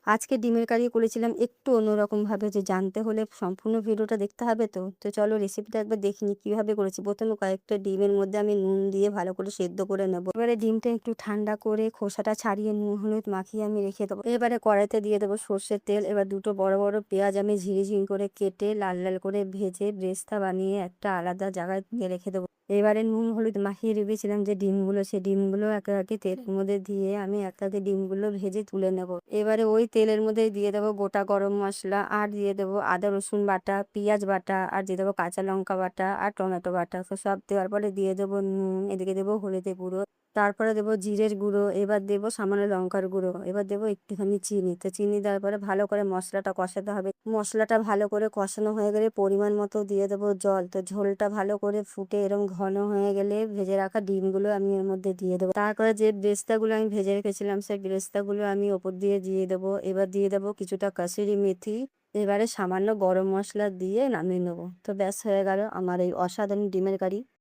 আজকে ডিমের কারি করেছিলাম একটু অন্যরকমভাবে। যে জানতে হলে সম্পূর্ণ ভিডিওটা দেখতে হবে তো। তো চলো রেসিপিটা একবার দেখে নিই কীভাবে করেছি। ১ম এ কয়েকটা ডিমের মধ্যে আমি নুন দিয়ে ভালো করে সেদ্ধ করে নেব। এবারে ডিমটা একটু ঠান্ডা করে খোসাটা ছাড়িয়ে নুন হলুদ মাখিয়ে আমি রেখে দেবো। এবারে কড়াইতে দিয়ে দেবো সর্ষের তেল। এবার দুটো বড় বড় পেঁয়াজ আমি ঝিরিঝিরি করে কেটে লাল লাল করে ভেজে ব্রেস্তা বানিয়ে একটা আলাদা জায়গায় দিয়ে রেখে দেবো। এবারে নুন হলুদ মাখিয়ে রেখেছিলাম যে ডিমগুলো, সেই ডিমগুলো একে একে তেলের মধ্যে দিয়ে আমি একে একে ডিমগুলো ভেজে তুলে নেব। এবারে ওই তেলের মধ্যে দিয়ে দেবো গোটা গরম মশলা, আর দিয়ে দেবো আদা রসুন বাটা, পেঁয়াজ বাটা, আর দিয়ে দেবো কাঁচা লঙ্কা বাটা আর টমেটো বাটা। তো সব দেওয়ার পরে দিয়ে দেবো নুন, এদিকে দেবো হলুদের গুঁড়ো, তারপরে দেবো জিরের গুঁড়ো, এবার দেবো সামান্য লঙ্কার গুঁড়ো, এবার দেবো একটুখানি চিনি। তো চিনি দেওয়ার পরে ভালো করে মশলাটা কষাতে হবে। মশলাটা ভালো করে কষানো হয়ে গেলে পরিমাণ মতো দিয়ে দেবো জল। তো ঝোলটা ভালো করে ফুটে এরকম ঘন হয়ে গেলে ভেজে রাখা ডিমগুলো আমি এর মধ্যে দিয়ে দেবো। তারপরে যে ব্রেস্তাগুলো আমি ভেজে রেখেছিলাম সেই ব্রেস্তাগুলো আমি ওপর দিয়ে দেবো। এবার দিয়ে দেবো কিছুটা কাসুরি মেথি। এবারে সামান্য গরম মশলা দিয়ে নামিয়ে নেবো। তো ব্যাস হয়ে গেল আমার এই অসাধারণ ডিমের কারি।